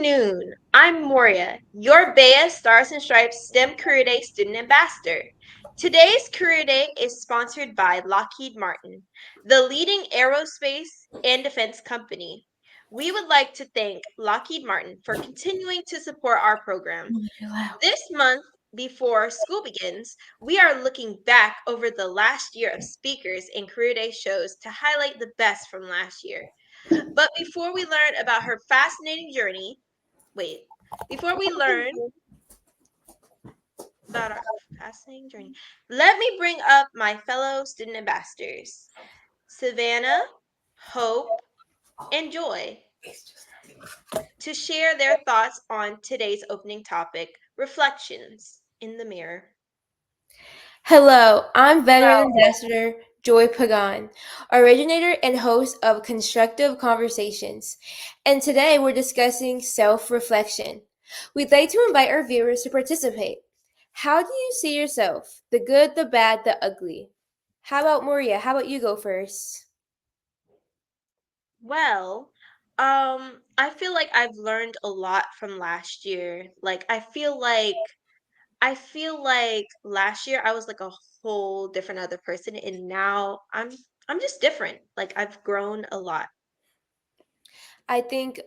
afternoon. I'm Moria, your BEYA Stars and Stripes STEM Career Day Student Ambassador. Today's Career Day is sponsored by Lockheed Martin, the leading aerospace and defense company. We would like to thank Lockheed Martin for continuing to support our program. This month, before school begins, we are looking back over the last year of speakers and Career Day shows to highlight the best from last year. But before we learn about her fascinating journey, wait, before we learn about our fascinating journey, let me bring up my fellow student ambassadors, Savannah, Hope, and Joy, to share their thoughts on today's opening topic, reflections in the mirror. Hello, I'm Veteran Ambassador Joy Pagan, originator and host of Constructive Conversations. And today we're discussing self reflection. We'd like to invite our viewers to participate. How do you see yourself? The good, the bad, the ugly. How about Maria? How about you go first? Well, I feel like I've learned a lot from last year. I feel like last year I was like a whole different other person, and now I'm just different. Like I've grown a lot. I think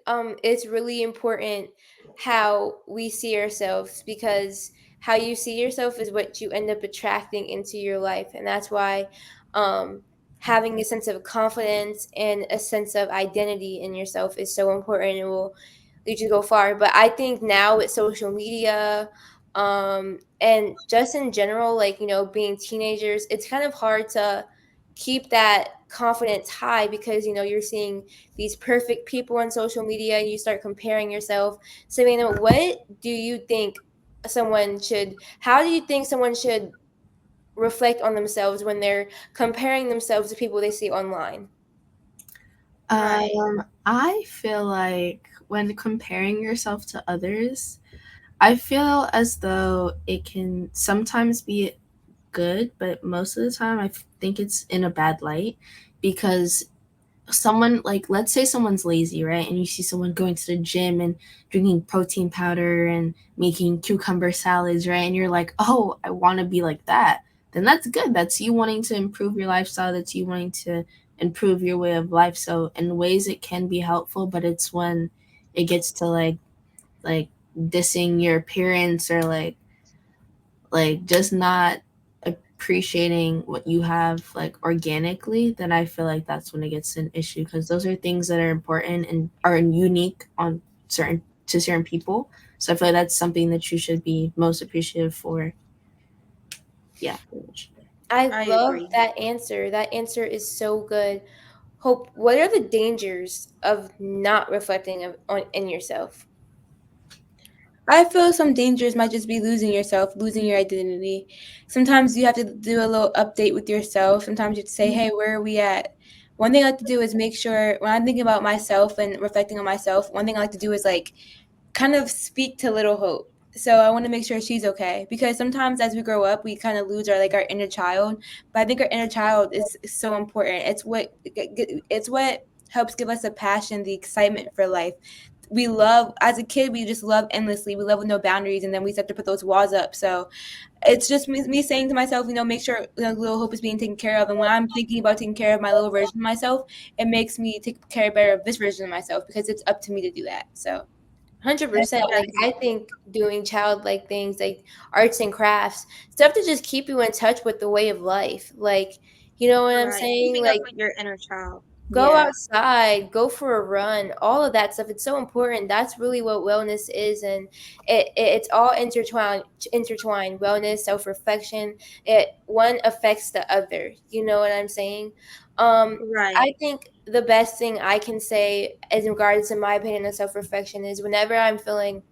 it's really important how we see ourselves because how you see yourself is what you end up attracting into your life. And that's why um, having a sense of confidence and a sense of identity in yourself is so important and will lead you to go far. But I think now with social media and just in general, like, being teenagers, it's kind of hard to keep that confidence high because, you're seeing these perfect people on social media and you start comparing yourself. Savannah, how do you think someone should reflect on themselves when they're comparing themselves to people they see online? Right. I feel like when comparing yourself to others, I feel as though it can sometimes be good, but most of the time think it's in a bad light because someone, like, let's say someone's lazy, right? And you see someone going to the gym and drinking protein powder and making cucumber salads, right? And you're like, oh, I want to be like that. Then that's good. That's you wanting to improve your lifestyle. That's you wanting to improve your way of life. So in ways it can be helpful, but it's when it gets to like dissing your appearance or like just not appreciating what you have like organically, then I feel like that's when it gets an issue because those are things that are important and are unique on certain people. So I feel like that's something that you should be most appreciative for. Yeah, pretty much. I I love agree. that answer. That answer is so good. Hope, what are the dangers of not reflecting in yourself? I feel some dangers might just be losing yourself, losing your identity. Sometimes you have to do a little update with yourself. Sometimes you have to say, hey, where are we at? One thing I like to do is make sure when I'm thinking about myself and reflecting on myself, one thing I like to do is like kind of speak to little Hope. So I want to make sure she's okay because sometimes as we grow up, we kind of lose our inner child. But I think our inner child is so important. It's what helps give us the passion, the excitement for life. We love as a kid, we just love endlessly. We love with no boundaries, and then we start to put those walls up. So it's just me saying to myself, make sure little Hope is being taken care of. And when I'm thinking about taking care of my little version of myself, it makes me take care better of this version of myself because it's up to me to do that. So 100%. Like, I think doing childlike things like arts and crafts, stuff to just keep you in touch with the way of life. Like, you know what I'm Right. saying? Keeping up Like, with your inner child. go yeah. outside, go for a run, all of that stuff. It's so important. That's really what wellness is, and it's all intertwined. Wellness, self-reflection, it one affects the other. You know what I'm saying? I Right. think the best thing I can say as in regards to my opinion of self-reflection is whenever I'm feeling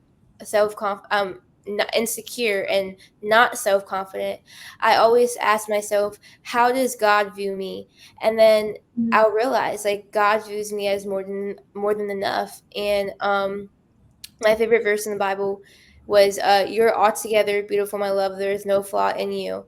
insecure and not self-confident, I always ask myself, how does God view me? And then I'll realize like God views me as more than enough. And my favorite verse in the Bible was you're altogether beautiful, my love, there is no flaw in you.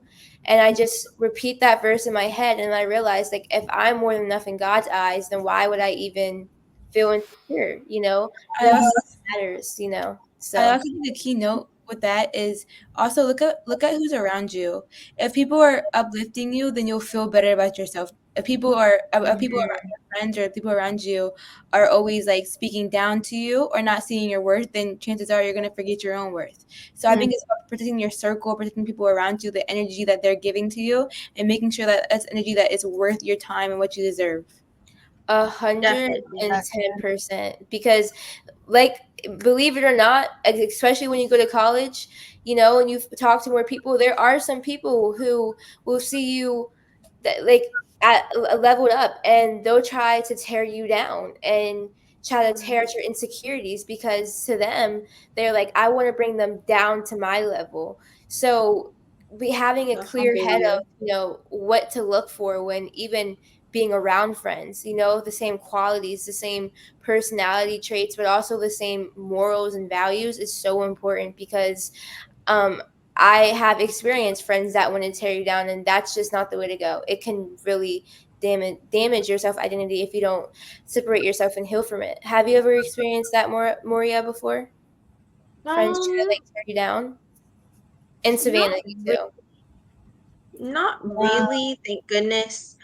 And I just repeat that verse in my head and I realize like if I'm more than enough in God's eyes, then why would I even feel insecure, I feeling also matters, I so also think a key note with that is also look at who's around you. If people are uplifting you, then you'll feel better about yourself. If people are Mhm. your friends or people around you are always like speaking down to you or not seeing your worth, then chances are you're gonna forget your own worth. So I Mhm. think it's about protecting your circle, protecting people around you, the energy that they're giving to you, and making sure that that's energy that is worth your time and what you deserve. 110%, because like, believe it or not, especially when you go to college, and you talk to more people, there are some people who will see you that like at leveled up, and they'll try to tear you down and try to tear at your insecurities, because to them, they're like, I want to bring them down to my level. So be having a To clear humble head of, you. what to look for when even being around friends, the same qualities, the same personality traits, but also the same morals and values is so important, because um I have experienced friends that want to tear you down, and that's just not the way to go. It can really damage your self identity if you don't separate yourself and heal from it. Have you ever experienced that, Moria, before? Friends try to Um, like tear you down? In Savannah, not you re- too. not Wow. really, thank goodness.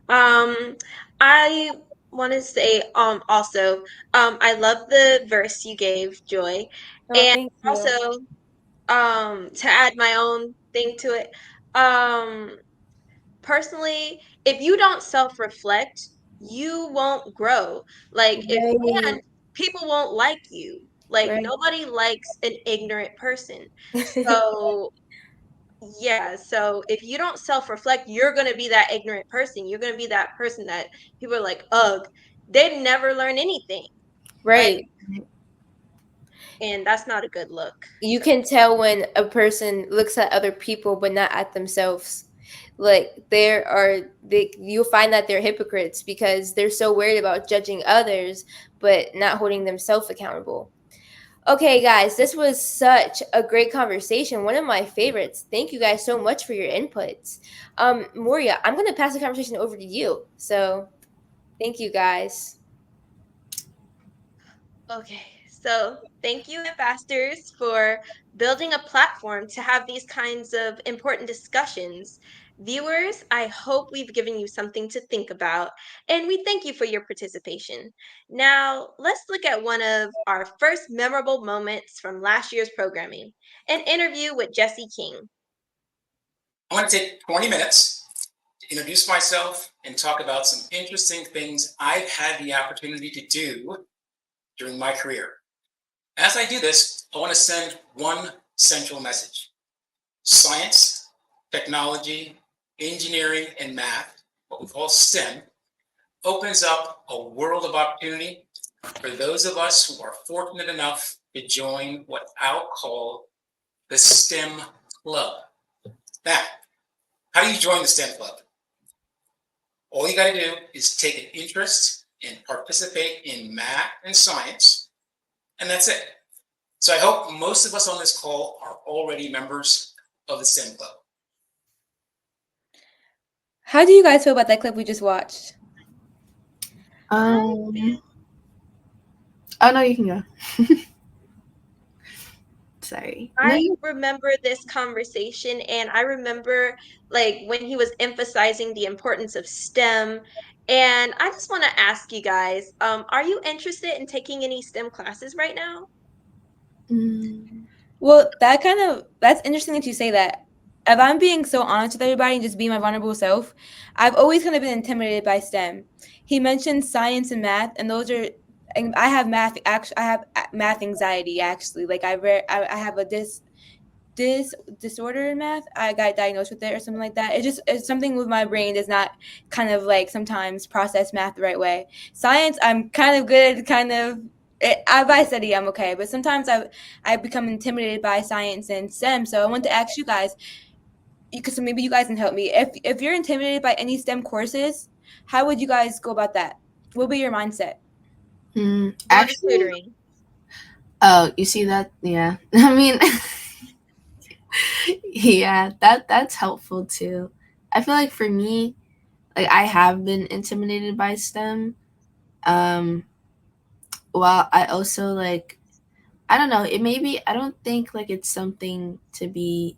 Um, I want to say also I love the verse you gave, Joy, Oh, and thank you. also to add my own thing to it. Um, Personally, if you don't self-reflect, you won't grow. Like if Right, and people won't like you. Like right. nobody likes an ignorant person. So yeah, so if you don't self-reflect, you're gonna be that ignorant person. You're gonna be that person that people are like, ugh, they never learn anything, right? Right. And that's not a good look. You So can tell when a person looks at other people but not at themselves. Like, you'll find that they're hypocrites because they're so worried about judging others but not holding themselves accountable. Okay, guys, this was such a great conversation, one of my favorites. Thank you guys so much for your inputs. Moria, I'm going to pass the conversation over to you, so thank you guys. okay, so thank you, Ambassadors, for building a platform to have these kinds of important discussions. Viewers, I hope we've given you something to think about, and we thank you for your participation. Now, let's look at one of our first memorable moments from last year's programming, an interview with Jesse King. I'm going to take 20 minutes to introduce myself and talk about some interesting things I've had the opportunity to do during my career. As I do this, I want to send one central message. Science, technology, engineering, and math, what we call STEM, opens up a world of opportunity for those of us who are fortunate enough to join what I'll call the STEM Club. Now, how do you join the STEM Club? All you got to do is take an interest and participate in math and science, and that's it. So I hope most of us on this call are already members of the STEM Club. How do you guys feel about that clip we just watched? I Um. Oh no, you can go. Sorry. No, I remember this conversation, and I remember like when he was emphasizing the importance of STEM. And I just want to ask you guys, are you interested in taking any STEM classes right now? mm, Well, that's interesting that you say that. If I'm being so honest with everybody and just being my vulnerable self, I've always kind of been intimidated by STEM. He mentioned science and math, and those are, and I have math anxiety actually. Like I have a disorder in math. I got diagnosed with it or something like that. It's something with my brain does not kind of like sometimes process math the right way. Science, I'm kind of good, kind of. If I study, I'm okay, but sometimes I become intimidated by science and STEM. So I want to ask you guys, because maybe you guys can help me. If you're intimidated by any STEM courses, how would you guys go about that? What would be your mindset? Go to actually, tutoring. oh, you see that? Yeah. I mean, yeah, that's helpful too. I feel like for me, like I have been intimidated by STEM. Um, while I also like, I don't know, it maybe, I don't think like it's something to be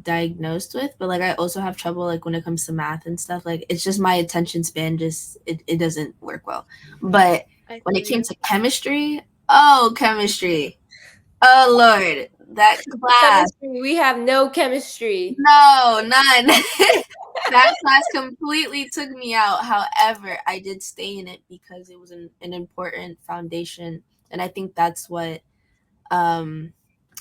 diagnosed with, but like I also have trouble like when it comes to math and stuff. Like it's just my attention span just it doesn't work well. But I when feel it came you. to chemistry, oh chemistry. Oh Lord, that class. Chemistry, we have no chemistry. No, none. That class completely took me out. However, I did stay in it because it was an important foundation. And I think that's what um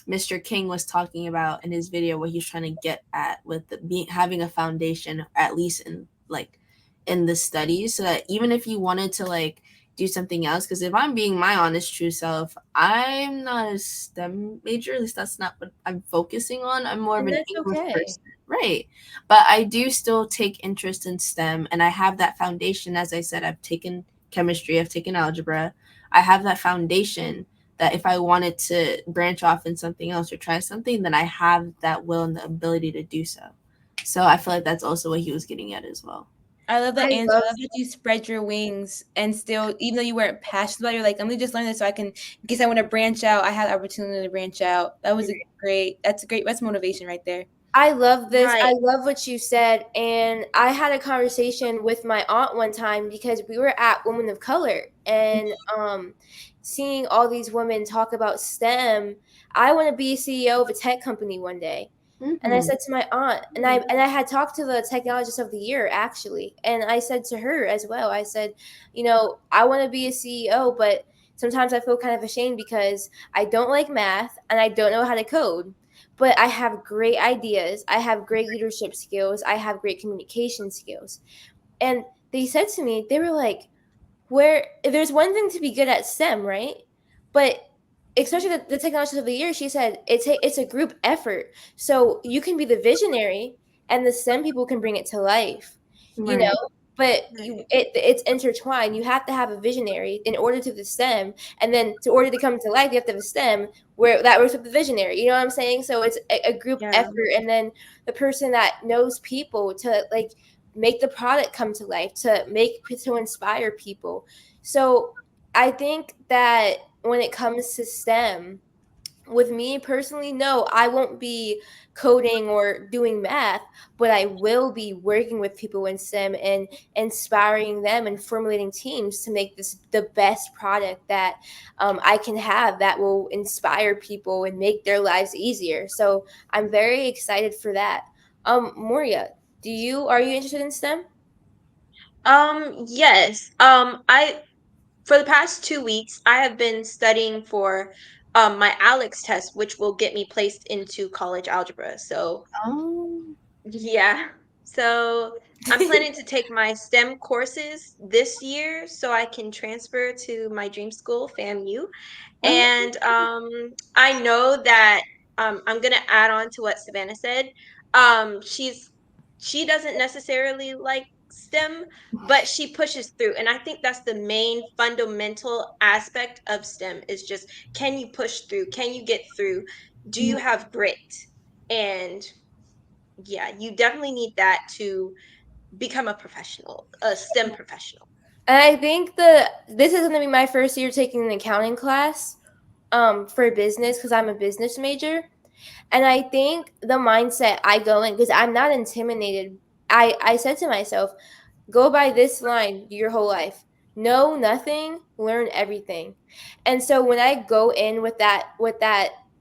Mr. King was talking about in his video, what he's trying to get at with having a foundation, at least in like in the studies, so that even if you wanted to like do something else, because if I'm being my honest true self, I'm not a STEM major. At least that's not what I'm focusing on. I'm more of And an that's English okay. person, right? But I do still take interest in STEM, and I have that foundation. As I said, I've taken chemistry, I've taken algebra. I have that foundation that if I wanted to branch off in something else or try something, then I have that will and the ability to do so. So I feel like that's also what he was getting at as well. I love that I answer. love I love that you spread your wings and still, even though you weren't passionate about it, you're like, let me just learn this so I can, in case I want to branch out, I have the opportunity to branch out. That's motivation right there. I love this. I Right. love what you said. And I had a conversation with my aunt one time because we were at Women of Color and seeing all these women talk about STEM. I want to be CEO of a tech company one day. And I Mm-hmm. said to my aunt, and I had talked to the technologist of the year actually, and I said to her as well. I said, I want to be a CEO, but sometimes I feel kind of ashamed because I don't like math and I don't know how to code, but I have great ideas. I have great leadership skills. I have great communication skills. And they said to me, they were like, where there's one thing to be good at STEM, right? But especially the technologist of the year, she said it's a group effort. So you can be the visionary, and the STEM people can bring it to life. You know, Right. but Right. it's intertwined. You have to have a visionary in order to the STEM, and then to order to come to life, you have to have a STEM where that works with the visionary. You know what I'm saying? So it's a group Yeah. effort, and then the person that knows people to like make the product come to life, to inspire people. So I think that when it comes to STEM, with me personally, no, I won't be coding or doing math, but I will be working with people in STEM and inspiring them and formulating teams to make this the best product that I can have that will inspire people and make their lives easier. So I'm very excited for that. Moria, are you interested in STEM? Yes. I for the past 2 weeks, I have been studying for my Alex test, which will get me placed into college algebra. So Oh. yeah. So I'm planning to take my STEM courses this year so I can transfer to my dream school, FAMU. Oh. And I know that I'm gonna add on to what Savannah said. She doesn't necessarily like STEM, but she pushes through. And I think that's the main fundamental aspect of STEM is just, can you push through? Can you get through? Do you have grit? And yeah, you definitely need that to become a professional, a STEM professional. And I think this is going to be my first year taking an accounting class for business because I'm a business major. And I think the mindset I go in, because I'm not intimidated. I said to myself, go by this line your whole life. Know nothing, learn everything. And so when I go in with that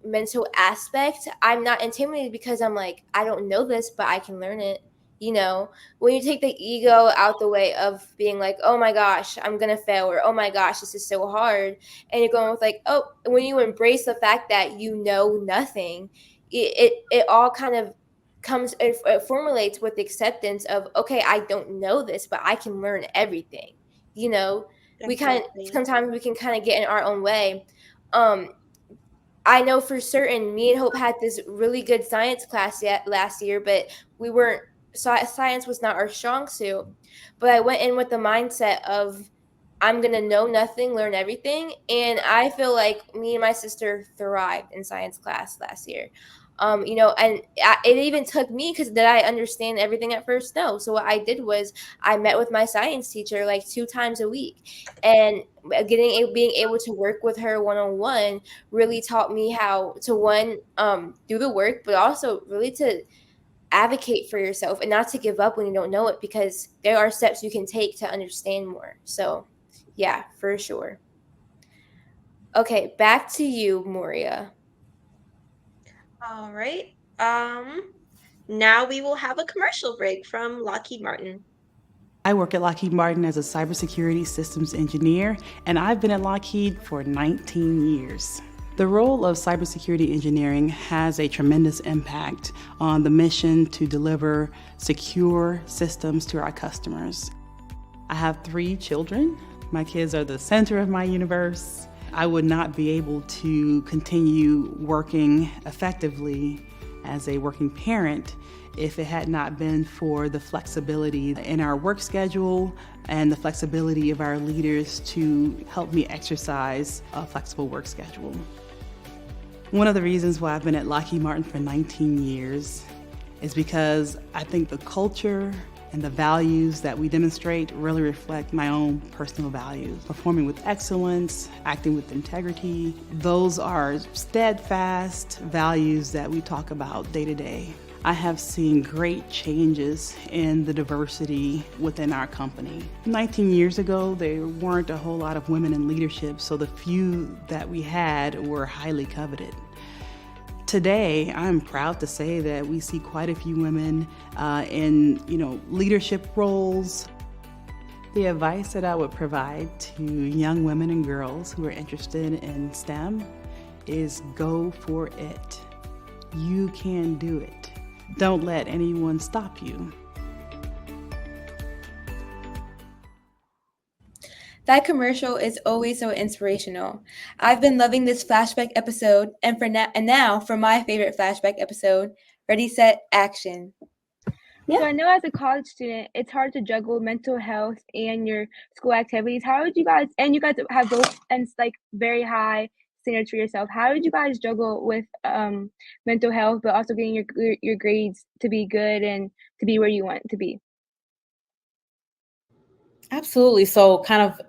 mental aspect, I'm not intimidated because I'm like, I don't know this, but I can learn it. When you take the ego out the way of being like, oh my gosh, I'm gonna fail, or oh my gosh, this is so hard, and you're going with like, oh, when you embrace the fact that you know nothing, it all kind of it formulates with acceptance of, okay, I don't know this, but I can learn everything. you know we kind Exactly. sometimes we can kind of get in our own way. um I know for certain me and Hope had this really good science class yet last year, but we weren't science was not our strong suit. But I went in with the mindset of, I'm gonna know nothing, learn everything, and I feel like me and my sister thrived in science class last year. And it even took me, because did I understand everything at first? No. So what I did was I met with my science teacher like 2 times a week, and being able to work with her one on one really taught me how to, one, do the work, but also really to advocate for yourself and not to give up when you don't know it, because there are steps you can take to understand more. So yeah, for sure. Okay, back to you, Moria. All right. Now we will have a commercial break from Lockheed Martin. I work at Lockheed Martin as a cybersecurity systems engineer, and I've been at Lockheed for 19 years. The role of cybersecurity engineering has a tremendous impact on the mission to deliver secure systems to our customers. I have 3 children. My kids are the center of my universe. I would not be able to continue working effectively as a working parent if it had not been for the flexibility in our work schedule and the flexibility of our leaders to help me exercise a flexible work schedule. One of the reasons why I've been at Lockheed Martin for 19 years is because I think the culture and the values that we demonstrate really reflect my own personal values. Performing with excellence, acting with integrity, those are steadfast values that we talk about day to day. I have seen great changes in the diversity within our company. 19 years ago, there weren't a whole lot of women in leadership, so the few that we had were highly coveted. Today, I'm proud to say that we see quite a few women in leadership roles. The advice that I would provide to young women and girls who are interested in STEM is go for it. You can do it. Don't let anyone stop you. That commercial is always so inspirational. I've been loving this flashback episode, and now for my favorite flashback episode, Ready, Set, Action. So I know as a college student, it's hard to juggle mental health and your school activities. How did you guys, and you guys have both and like very high standards for yourself. How did you guys juggle with mental health, but also getting your grades to be good and to be where you want to be? Absolutely. So kind of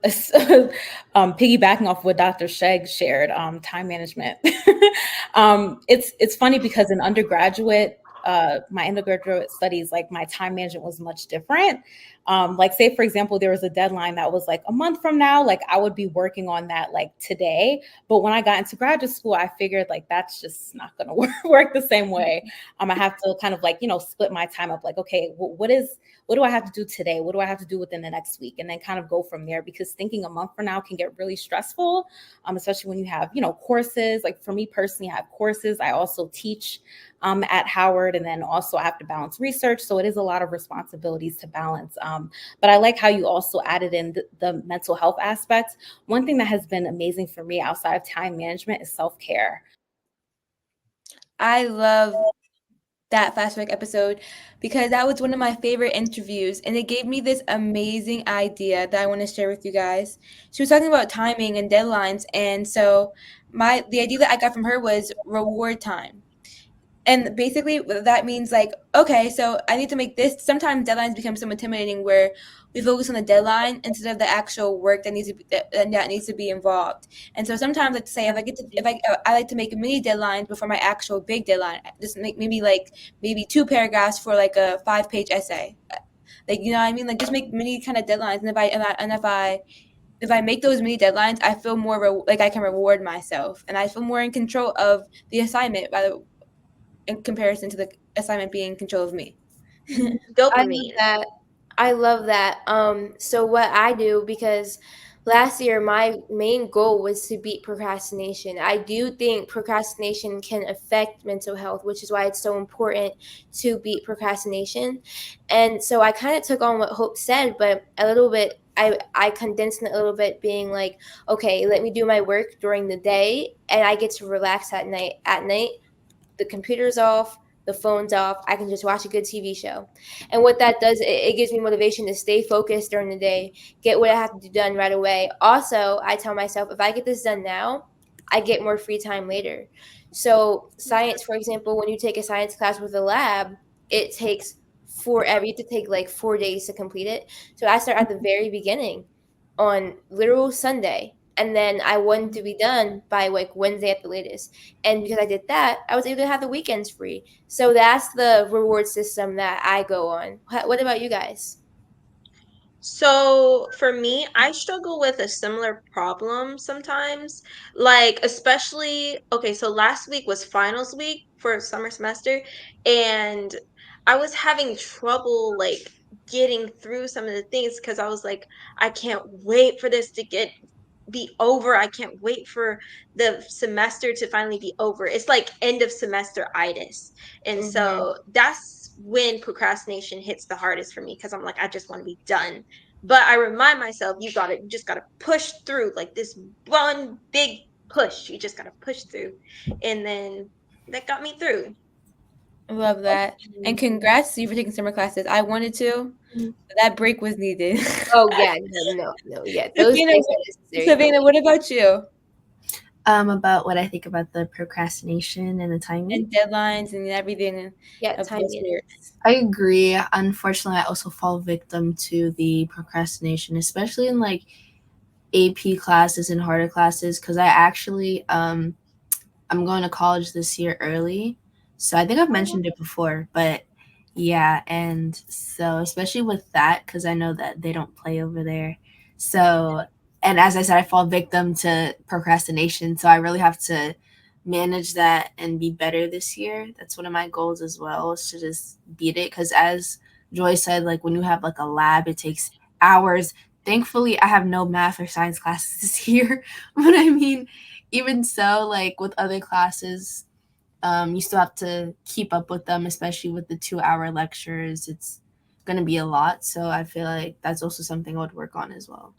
piggybacking off what Dr. Sheg shared, time management. It's funny because in undergraduate, my undergraduate studies, like my time management was much different. Like say, for example, there was a deadline that was like a month from now, like I would be working on that like today. But when I got into graduate school, I figured like, that's just not going to work the same way. I have to kind of like, split my time up like, okay, what do I have to do today? What do I have to do within the next week? And then kind of go from there, because thinking a month from now can get really stressful, especially when you have, courses. Like for me personally, I have courses. I also teach at Howard, and then also I have to balance research. So it is a lot of responsibilities to balance. But I like how you also added in the mental health aspect. One thing that has been amazing for me outside of time management is self-care. I love that flashback episode because that was one of my favorite interviews, and it gave me this amazing idea that I want to share with you guys. She was talking about timing and deadlines, and so the idea that I got from her was reward time. And basically that means like, okay, so I need to make this. Sometimes deadlines become so intimidating where we focus on the deadline instead of the actual work that needs to be involved. And so sometimes, let's say I like to make mini deadlines before my actual big deadline. Just make maybe 2 paragraphs for like a 5-page essay. Like, you know what I mean? Like just make mini kind of deadlines. And if I make those mini deadlines, I feel more like I can reward myself, and I feel more in control of the assignment in comparison to the assignment being in control of me. Dopamine. I love that. So what I do, because last year my main goal was to beat procrastination. I do think procrastination can affect mental health, which is why it's so important to beat procrastination. And so I kind of took on what Hope said, but a little bit I condensed it a little bit, being like, okay, let me do my work during the day and I get to relax at night. At night, the computer's off, the phone's off. I can just watch a good TV show. And what that does, it gives me motivation to stay focused during the day, get what I have to do done right away. Also, I tell myself, if I get this done now, I get more free time later. So science, for example, when you take a science class with a lab, it takes forever. You have to take like 4 days to complete it. So I start at the very beginning on literal Sunday. And then I wanted to be done by like Wednesday at the latest. And because I did that, I was able to have the weekends free. So that's the reward system that I go on. What about you guys? So for me, I struggle with a similar problem sometimes. Like, especially, okay, so last week was finals week for summer semester, and I was having trouble like getting through some of the things because I was like, I can't wait for this to be over. I can't wait for the semester to finally be over. It's like end of semester itis. And Mm-hmm. so that's when procrastination hits the hardest for me because I'm like, I just want to be done. But I remind myself, you just gotta push through like this one big push. You just gotta push through. And then that got me through. Love that. And congrats to you for taking summer classes. I wanted to. But that break was needed. Oh yeah, no, yeah. Those Savannah, breaks are necessary. Savannah, what about you? About what I think about the procrastination and the timing. And deadlines and everything Yeah, of time those management. sorts. I agree. Unfortunately, I also fall victim to the procrastination, especially in like AP classes and harder classes, because I actually I'm going to college this year early. So I think I've mentioned it before, but yeah, and so especially with that, because I know that they don't play over there. So, and as I said, I fall victim to procrastination. So I really have to manage that and be better this year. That's one of my goals as well, is to just beat it. Because as Joy said, like when you have like a lab, it takes hours. Thankfully, I have no math or science classes this year. But I mean, even so, like with other classes, you still have to keep up with them, especially with the 2 hour lectures. It's going to be a lot. So I feel like that's also something I would work on as well.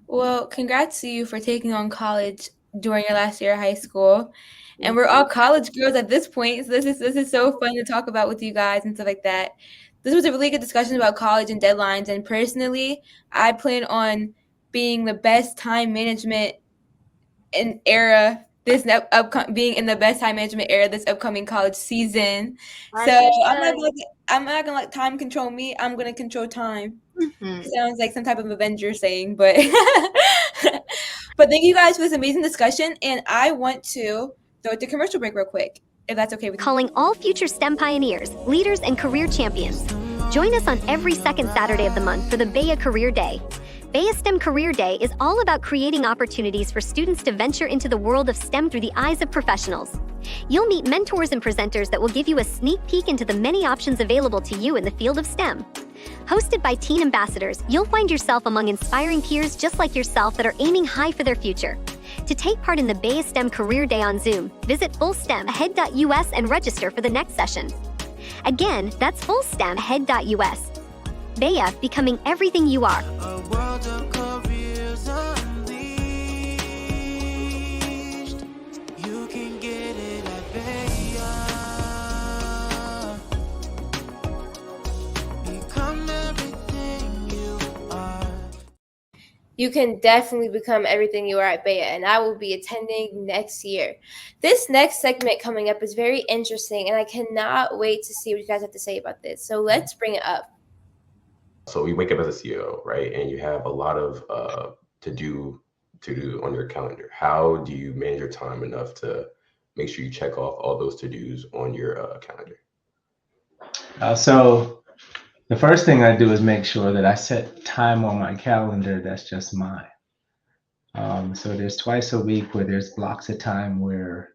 Well, congrats to you for taking on college during your last year of high school. And we're all college girls at this point. So this is so fun to talk about with you guys and stuff like that. This was a really good discussion about college and deadlines. And personally, I plan on being the best time management in era being in the best time management era this upcoming college season. So As you I'm not gonna let time control me. I'm gonna control time. Mhm. Sounds like some type of Avenger saying, but but thank you guys for this amazing discussion, and I want to throw it to commercial break real quick, if that's okay with you. Calling all future STEM pioneers, leaders, and career champions. Join us on every second Saturday of the month for the BEYA Career Day. BEYA STEM Career Day is all about creating opportunities for students to venture into the world of STEM through the eyes of professionals. You'll meet mentors and presenters that will give you a sneak peek into the many options available to you in the field of STEM. Hosted by teen ambassadors, you'll find yourself among inspiring peers just like yourself that are aiming high for their future. To take part in the BEYA STEM Career Day on Zoom, visit fullstemahead.us and register for the next session. Again, that's fullstemahead.us. BEYA, becoming everything you are. You can definitely become everything you are at BEYA, and I will be attending next year. This next segment coming up is very interesting, and I cannot wait to see what you guys have to say about this. So let's bring it up. So you wake up as a CEO, right? And you have a lot of to do on your calendar. How do you manage your time enough to make sure you check off all those to-dos on your calendar? So the first thing I do is make sure that I set time on my calendar that's just mine. So there's twice a week where there's blocks of time where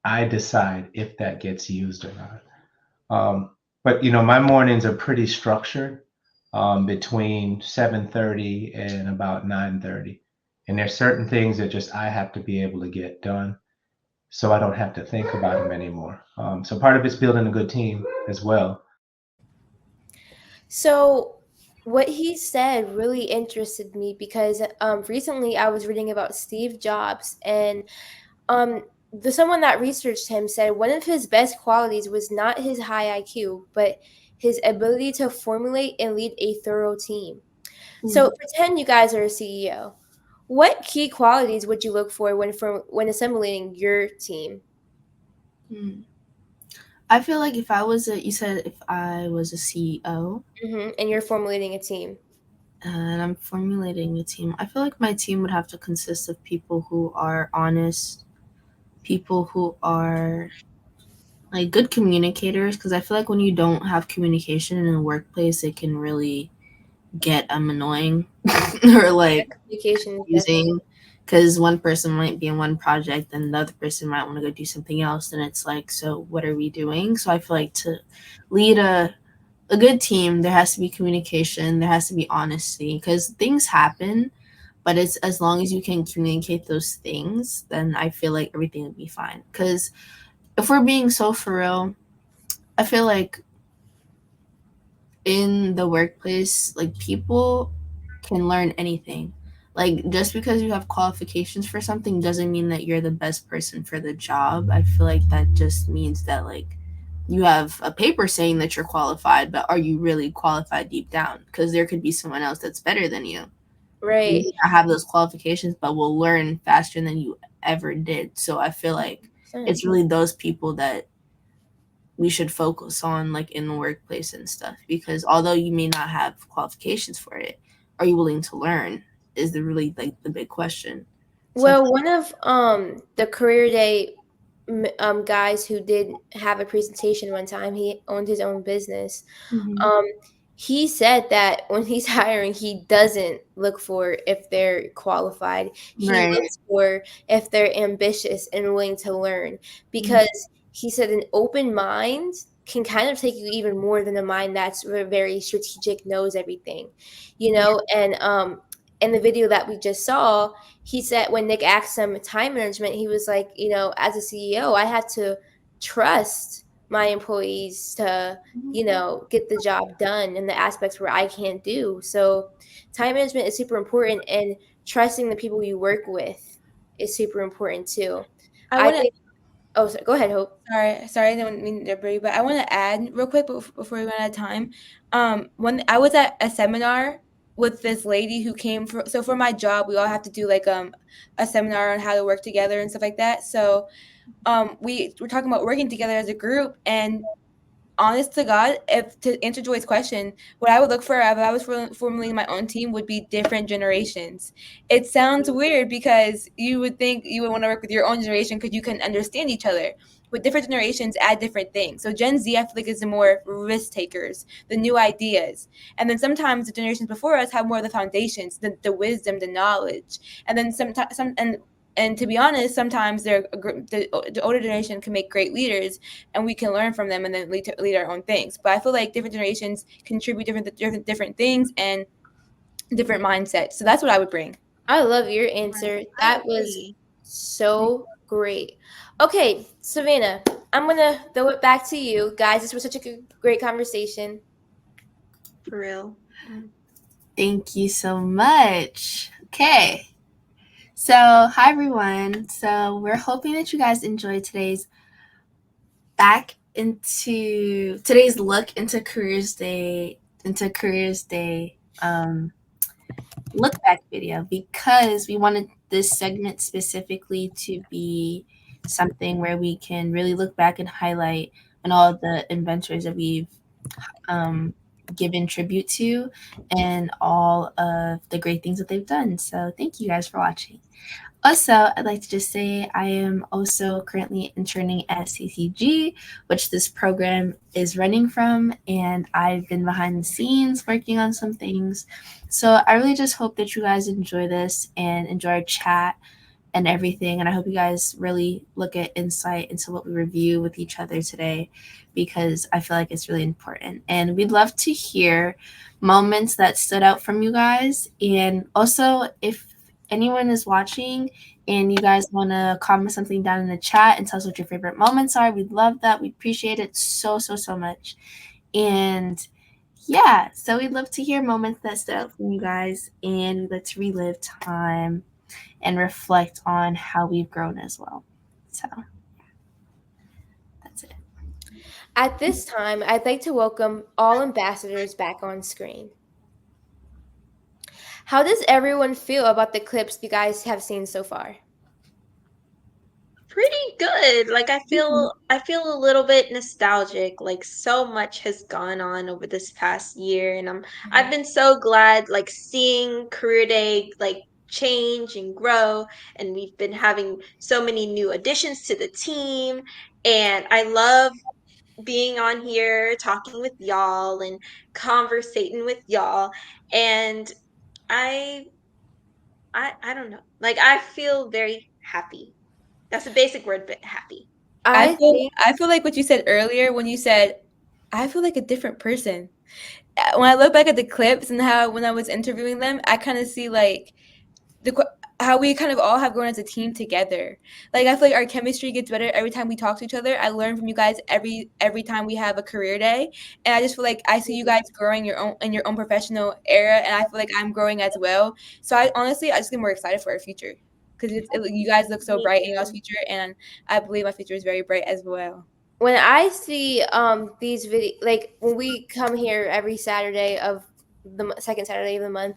I decide if that gets used or not. But my mornings are pretty structured, between 7:30 and about 9:30, and there's certain things that just I have to be able to get done, so I don't have to think about them anymore. So part of it's building a good team as well. So what he said really interested me because recently I was reading about Steve Jobs, and someone that researched him said one of his best qualities was not his high IQ, but his ability to formulate and lead a thorough team. So pretend you guys are a CEO. What key qualities would you look for when assembling your team? Hmm. I feel like if I was you said if I was a CEO And you're formulating a team. and I'm formulating a team, I feel like my team would have to consist of people who are honest, people who are like good communicators. Because I feel like when you don't have communication in a workplace, it can really get annoying or like Communication is confusing. Because one person might be in one project and the other person might want to go do something else, and it's like, so what are we doing? So I feel like to lead a good team, there has to be communication, there has to be honesty, because things happen, but it's as long as you can communicate those things, then I feel like everything will be fine. Because if we're being so for real, I feel like in the workplace, like people can learn anything. Like just because you have qualifications for something doesn't mean that you're the best person for the job. I feel like that just means that like you have a paper saying that you're qualified, but are you really qualified deep down? Because there could be someone else that's better than you. You right. may not have those qualifications, but will learn faster than you ever did. So I feel like it's really those people that we should focus on like in the workplace and stuff, because although you may not have qualifications for it, are you willing to learn is the really like the big question. So I Well, one of the career day guys who did have a presentation one time, he owned his own business. Mhm. Um, he said that when he's hiring, he doesn't look for if they're qualified. He Right. looks for if they're ambitious and willing to learn. Mhm. Because he said an open mind can kind of take you even more than a mind that's very strategic, knows everything, you Yeah. know? And in the video that we just saw, he said when Nick asked him time management, he was like, as a CEO, I had to trust my employees to get the job done in the aspects where I can't do. So time management is super important, and trusting the people you work with is super important too. I I want to think oh sorry, go ahead, Hope. Sorry, I didn't mean to break, but I want to add real quick before we run out of time. When I was at a seminar with this lady who came for my job, we all have to do like a seminar on how to work together and stuff like that. So we were talking about working together as a group, and honest to God, if to answer Joy's question, what I would look for if I was formulating my own team would be different generations. It sounds weird because you would think you would want to work with your own generation because you can understand each other. But different generations add different things. So Gen Z, I feel like, is the more risk takers, the new ideas. And then sometimes the generations before us have more of the foundations, the wisdom, the knowledge. And then and to be honest, sometimes the older generation can make great leaders, and we can learn from them and then lead our own things. But I feel like different generations contribute different things and different mindsets. So that's what I would bring. I love your answer. I That was agree. so great. Okay, Savannah, I'm gonna throw it back to you. Guys, this was such a great conversation. For real. Thank you so much. Okay. So, hi everyone. So, we're hoping that you guys enjoyed today's look into Careers Day look back video, because we wanted this segment specifically to be something where we can really look back and highlight on all the inventors that we've given tribute to and all of the great things that they've done. So thank you guys for watching. Also, I'd like to just say I am also currently interning at CCG, which this program is running from, and I've been behind the scenes working on some things. So I really just hope that you guys enjoy this and enjoy our chat and everything. And I hope you guys really look at insight into what we review with each other today, because I feel like it's really important. And we'd love to hear moments that stood out from you guys. And also, if anyone is watching and you guys want to comment something down in the chat and tell us what your favorite moments are, we'd love that. We appreciate it so, so, so much. And yeah, so we'd love to hear moments that stood out from you guys, and we'd like to relive time and reflect on how we've grown as well. So that's it. At this time, I'd like to welcome all ambassadors back on screen. How does everyone feel about the clips you guys have seen so far? Pretty good. Like I feel a little bit nostalgic. Like so much has gone on over this past year and I've been so glad like seeing Career Day like change and grow, and we've been having so many new additions to the team, and I love being on here talking with y'all and conversating with y'all, and I I don't know. Like I feel very happy. That's a basic word, but happy. I think I feel like what you said earlier when you said, "I feel like a different person." When I look back at the clips and how when I was interviewing them, I kind of see like how we kind of all have grown as a team together. Like I feel like our chemistry gets better every time we talk to each other. I learn from you guys every time we have a career day, and I just feel like I see you guys growing your own in your own professional era, and I feel like I'm growing as well. So I just get more excited for our future because you guys look so Me bright in y'all's too. future, and I believe my future is very bright as well. when I see these video, like when we come here every Saturday of the second Saturday of the month,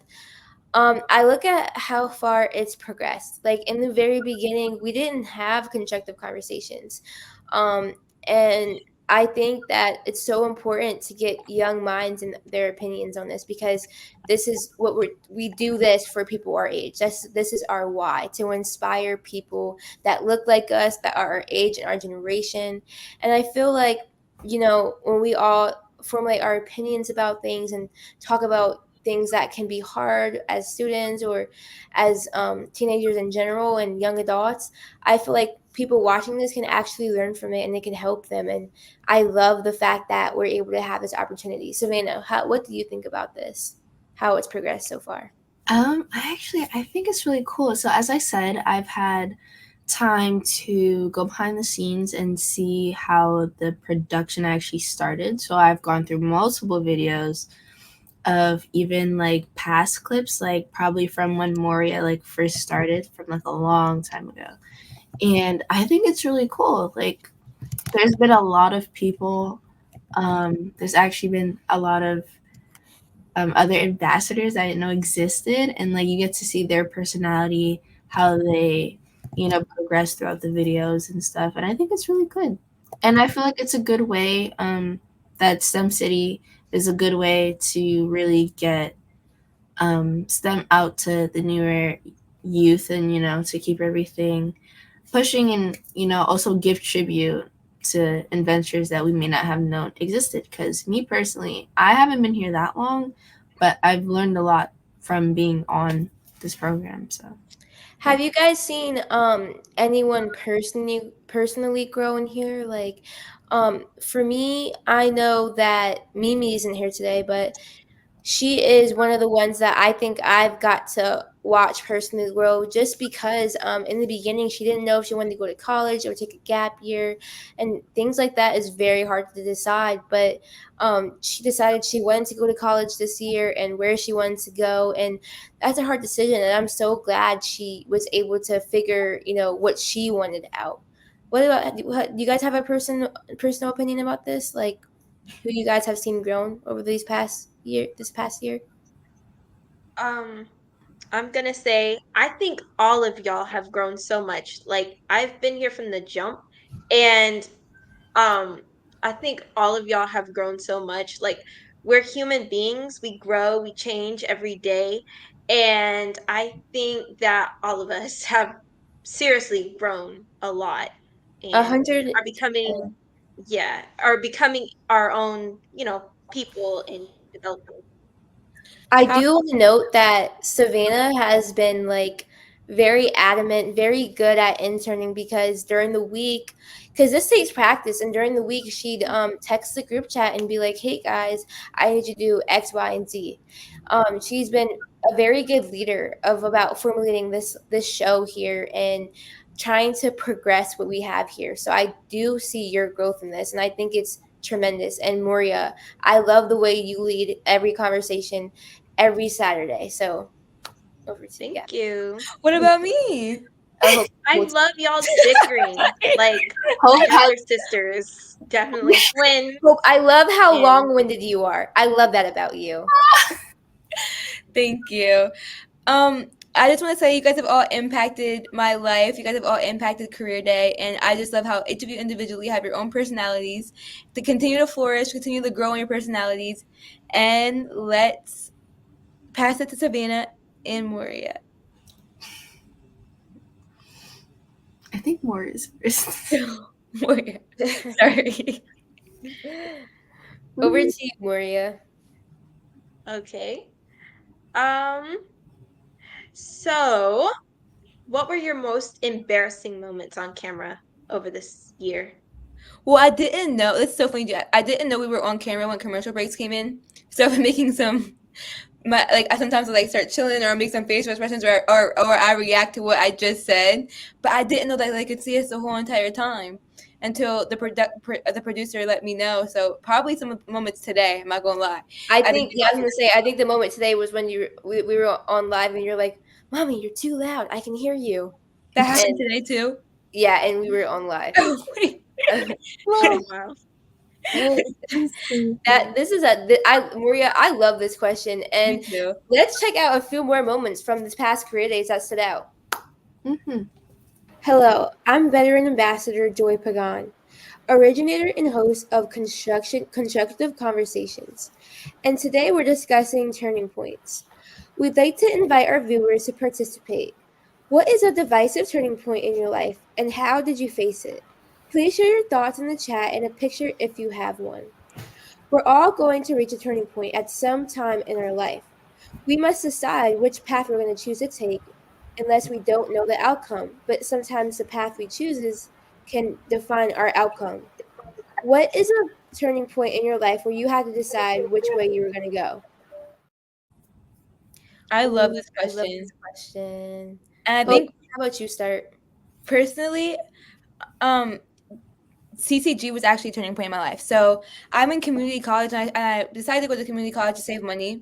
I look at how far it's progressed. Like in the very beginning, we didn't have constructive conversations. Um, and I think that it's so important to get young minds and their opinions on this, because this is what we do this for people our age. This is our why, to inspire people that look like us, that are our age and our generation. And I feel like, when we all formulate our opinions about things and talk about things that can be hard as students or as teenagers in general and young adults, I feel like people watching this can actually learn from it and it can help them. And I love the fact that we're able to have this opportunity. Savannah, what do you think about this? How it's progressed so far? I think it's really cool. So as I said, I've had time to go behind the scenes and see how the production actually started. So I've gone through multiple videos of even like past clips, like probably from when Moria like first started from like a long time ago. And I think it's really cool. Like there's been a lot of people, there's actually been a lot of other ambassadors I didn't know existed, and like you get to see their personality, how they, progress throughout the videos and stuff. And I think it's really good. And I feel like it's a good way, that STEM City is a good way to really get STEM out to the newer youth, and to keep everything pushing, and also give tribute to inventors that we may not have known existed. Because me personally, I haven't been here that long, but I've learned a lot from being on this program. So Have you guys seen anyone personally grow in here? Like for me, I know that Mimi isn't here today, but she is one of the ones that I think I've got to watch personally grow, just because in the beginning she didn't know if she wanted to go to college or take a gap year, and things like that is very hard to decide. But she decided she wanted to go to college this year and where she wanted to go, and that's a hard decision. And I'm so glad she was able to figure what she wanted out. What about, do you guys have a personal opinion about this? Like who you guys have seen grown over this past year? Um, I'm gonna say I think all of y'all have grown so much. Like I've been here from the jump, and um, I think all of y'all have grown so much. Like we're human beings, we grow, we change every day, and I think that all of us have seriously grown a lot A and hundred. are becoming, yeah, are becoming our own, people and developing. I How do want to note that Savannah has been like very adamant, very good at interning, because during the week, because this takes practice, and during the week she'd text the group chat and be like, "Hey guys, I need you to do X, Y, and Z." She's been a very good leader of about formulating this show here and trying to progress what we have here. So I do see your growth in this, and I think it's tremendous. And Moria, I love the way you lead every conversation every Saturday. So over to you. Yeah. Thank you. what about me? I hope. I love y'all's bickering. Like Hope y'all has are sisters, definitely twins. Hope, I love how And long-winded you are. I love that about you. Thank you. I just want to say you guys have all impacted my life. You guys have all impacted Career Day, and I just love how each of you individually have your own personalities to continue to flourish, continue to grow in your personalities, and let's pass it to Savannah and Moria. I think more is first. Moria, sorry. Over to you, Moria. Okay. Um, so what were your most embarrassing moments on camera over this year? Well, I didn't know. It's so funny. I didn't know we were on camera when commercial breaks came in. So I'm making some I sometimes like start chilling or make some facial expressions or I react to what I just said, but I didn't know that they could see us the whole entire time until the producer let me know. So probably some moments today. I'm not gonna lie. I I didn't think, yeah, I was gonna say, I think the moment today was when we were on live and you're like, "Mommy, you're too loud. I can hear you." that happened And today too. yeah, and we were on live. Oh, wait. Oh, wow. This is Maria, I love this question, Me and too. let's check out a few more moments from this past career days that stood out. Mm-hmm. Hello, I'm veteran ambassador Joy Pagan, originator and host of Constructive Conversations, and today we're discussing turning points. We'd like to invite our viewers to participate. What is a divisive turning point in your life, and how did you face it? Please share your thoughts in the chat and a picture if you have one. We're all going to reach a turning point at some time in our life. We must decide which path we're going to choose to take unless we don't know the outcome, but sometimes the path we choose can define our outcome. What is a turning point in your life where you had to decide which way you were going to go? I love Ooh, this I love question, this question. and I Hope, think how about you start? personally, um, CCG was actually a turning point in my life. So I'm in community college, and I decided to go to community college to save money.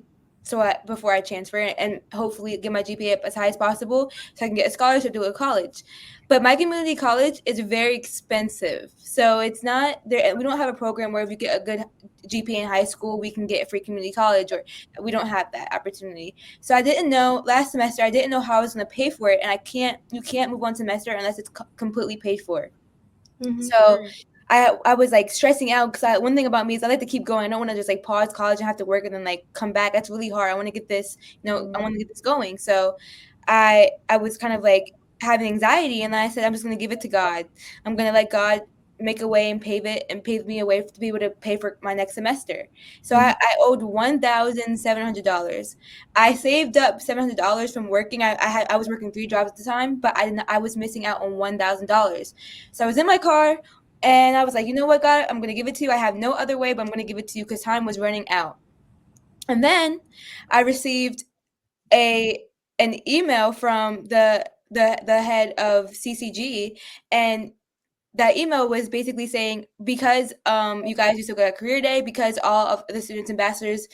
Before I transfer and hopefully get my GPA up as high as possible, so I can get a scholarship to go to college. But my community college is very expensive, so it's not there. We don't have a program where if you get a good GPA in high school, we can get a free community college, or we don't have that opportunity. So I didn't know last semester. I didn't know how I was going to pay for it, and you can't move one semester unless it's completely paid for. Mm-hmm. So I was like stressing out because one thing about me is I like to keep going. I don't want to just like pause college and have to work and then like come back. That's really hard. I want to get this, I want to get this going. So I was kind of like having anxiety, and I said I'm just gonna give it to God. I'm gonna let God make a way and pave me a way to be able to pay for my next semester. So I owed $1,700. I saved up $700 from working. I was working 3 jobs at the time, but I was missing out on $1,000. So I was in my car and I was like, you know what, God, I'm gonna give it to you. I have no other way, but I'm gonna give it to you because time was running out. And then I received a an email from the head of CCG, and that email was basically saying because you guys used to go to career day, because all of the students ambassadors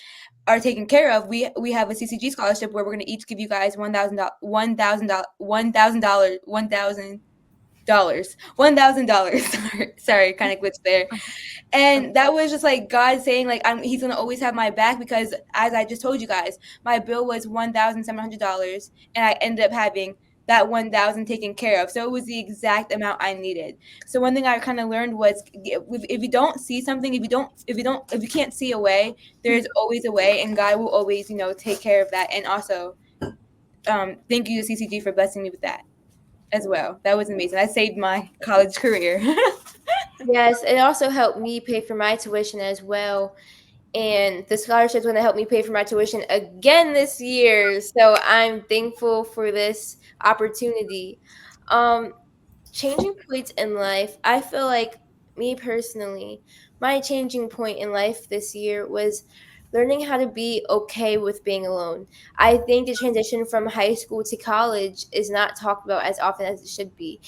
are taken care of, we have a CCG scholarship where we're going to each give you guys $1,000. Sorry, kind of glitched there. And that was just like God saying like he's gonna always have my back, because as I just told you guys, my bill was $1,700 and I ended up having that 1,000 taken care of. So it was the exact amount I needed. So one thing I kind of learned was if you don't see something, if you can't see a way, there's always a way, and God will always take care of that. And also, thank you to CCG for blessing me with that as well. That was amazing. I saved my college career. Yes, it also helped me pay for my tuition as well. And the scholarship's going to help me pay for my tuition again this year. So I'm thankful for this opportunity. Um, Changing points in life, I feel like, me personally, my changing point in life this year was learning how to be okay with being alone. I think the transition from high school to college is not talked about as often as it should be.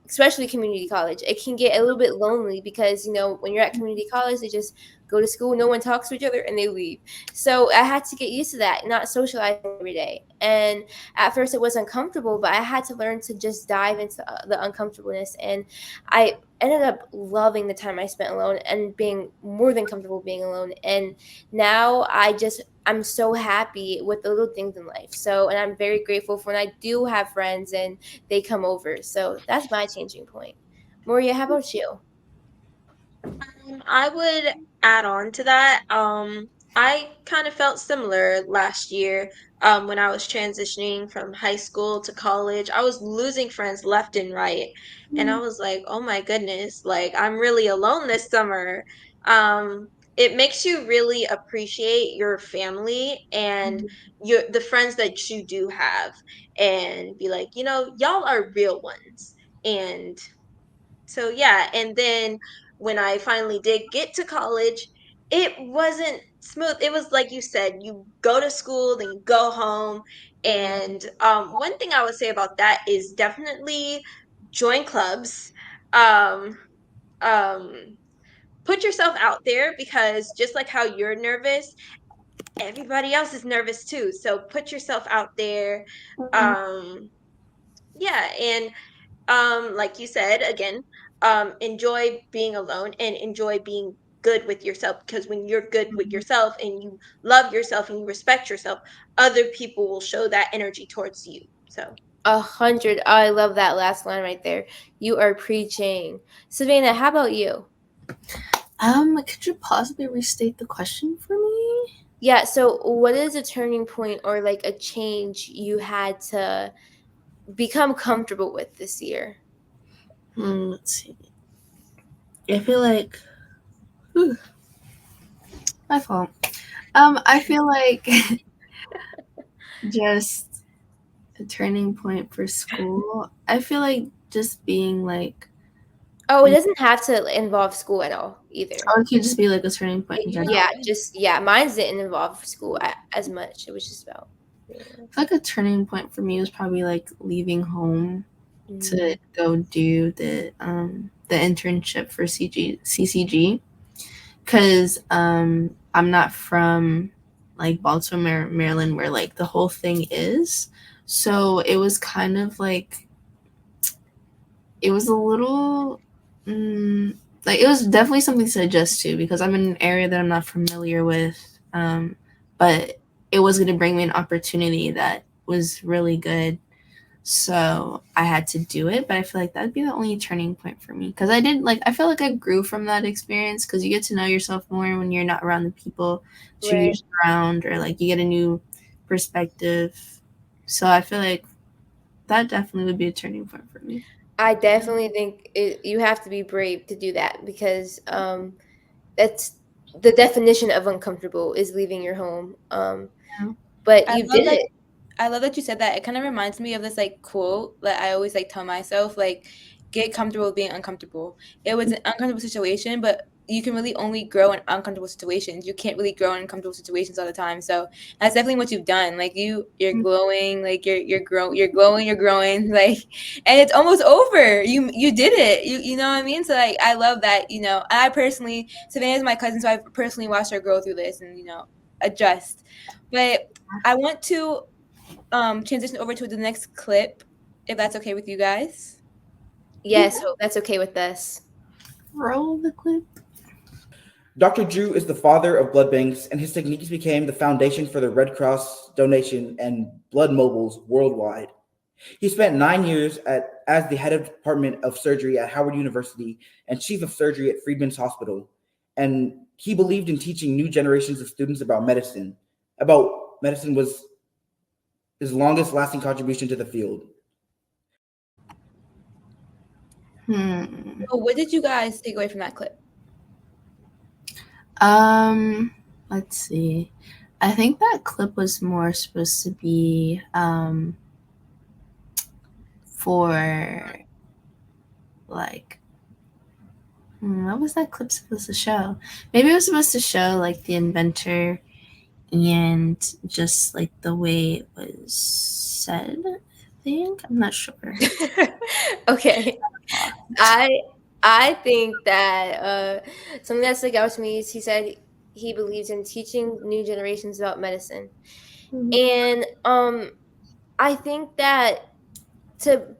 Especially community college, it can get a little bit lonely because when you're at community college, they just go to school, no one talks to each other, and they leave. So I had to get used to that, not socializing every day. And at first, it was uncomfortable, but I had to learn to just dive into the uncomfortableness. And I ended up loving the time I spent alone and being more than comfortable being alone. And now I just I'm so happy with the little things in life. So, and I'm very grateful for when I do have friends and they come over. So that's my changing point. Moria, how about you? I would add on to that. I kind of felt similar last year, when I was transitioning from high school to college. I was losing friends left and right, and I was like, "Oh my goodness, like I'm really alone this summer." It makes you really appreciate your family and the friends that you do have, and be like, y'all are real ones. And so yeah, and then when I finally did get to college, it wasn't smooth. It was like you said, you go to school, then you go home. And one thing I would say about that is definitely join clubs. Um, um, put yourself out there, because just like how you're nervous, everybody else is nervous too. So put yourself out there. Um, yeah, and like you said again, enjoy being alone and enjoy being good with yourself, because when you're good with yourself and you love yourself and you respect yourself, other people will show that energy towards you. So 100. I love that last line right there. You are preaching. Savannah, how about you? Could you possibly restate the question for me? Yeah, so what is a turning point or like a change you had to become comfortable with this year? Let's see. I feel like whew, my fault. I feel like just a turning point for school. I feel like just being like, Oh, it doesn't have to involve school at all either. or it could just be like a turning point in general. Yeah, mine didn't involve school as much. It was just about. I feel like a turning point for me was probably like leaving home to go do the internship for CCG, because I'm not from like Baltimore, Maryland, where like the whole thing is. So it was kind of like, it was a little like, it was definitely something to adjust to, because I'm in an area that I'm not familiar with. But it was going to bring me an opportunity that was really good, so I had to do it. But I feel like that'd be the only turning point for me, because I feel like I grew from that experience, because you get to know yourself more when you're not around the people that you're usually around, or like you get a new perspective. So I feel like that definitely would be a turning point for me. I definitely think you have to be brave to do that, because that's the definition of uncomfortable, is leaving your home. But I you love did that. it. I love that you said that. It kind of reminds me of this like quote that I always like tell myself, like, get comfortable with being uncomfortable. It was an uncomfortable situation, but you can really only grow in uncomfortable situations. You can't really grow in uncomfortable situations all the time. So that's definitely what you've done. Like you're glowing, like you're glowing, you're growing, like, and it's almost over. You did it. You know what I mean? So like I love that, I personally, Savannah's my cousin, so I've personally watched her grow through this and, adjust. But I want to transition over to the next clip, if that's okay with you guys. Yes, so that's okay with us. Roll the clip. Dr. Drew is the father of blood banks, and his techniques became the foundation for the Red Cross donation and blood mobiles worldwide. He spent 9 years as the head of Department of Surgery at Howard University and chief of surgery at Freedman's Hospital. And he believed in teaching new generations of students about medicine. Medicine was his longest lasting contribution to the field. So what did you guys take away from that clip? Let's see. I think that clip was more supposed to be for like, what was that clip supposed to show? Maybe it was supposed to show like the inventor and just like the way it was said. I think, I'm not sure. Okay. I think that something that stuck out to me is he said he believes in teaching new generations about medicine. And I think that to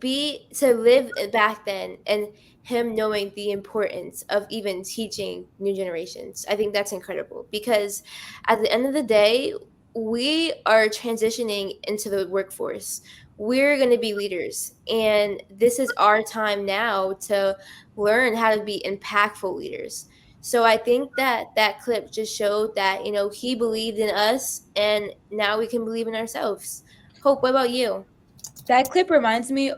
live back then, and him knowing the importance of even teaching new generations, I think that's incredible, because at the end of the day, we are transitioning into the workforce. We're going to be leaders, and this is our time now to learn how to be impactful leaders. So I think that that clip just showed that, he believed in us, and now we can believe in ourselves. Hope, what about you? That clip reminds me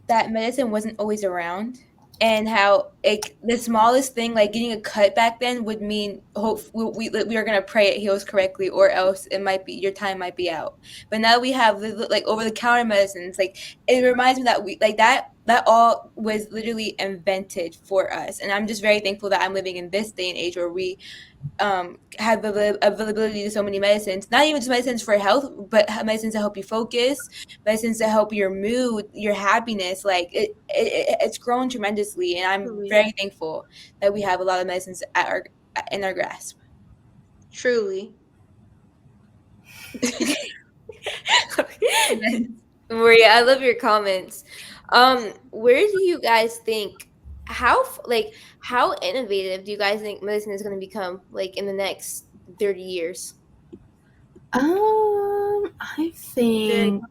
that medicine wasn't always around, and how the smallest thing, like getting a cut back then, would mean hope we are gonna pray it heals correctly, or else it might be your time might be out. But now we have like over the counter medicines. Like it reminds me that we like that all was literally invented for us, and I'm just very thankful that I'm living in this day and age where we have availability to so many medicines, not even just medicines for health, but medicines to help you focus, medicines to help your mood, your happiness. Like it's grown tremendously, and I'm Truly. very thankful that we have a lot of medicines at our in our grasp. Truly. Maria, I love your comments. Where do you guys think how innovative do you guys think medicine is going to become like in the next 30 years? I think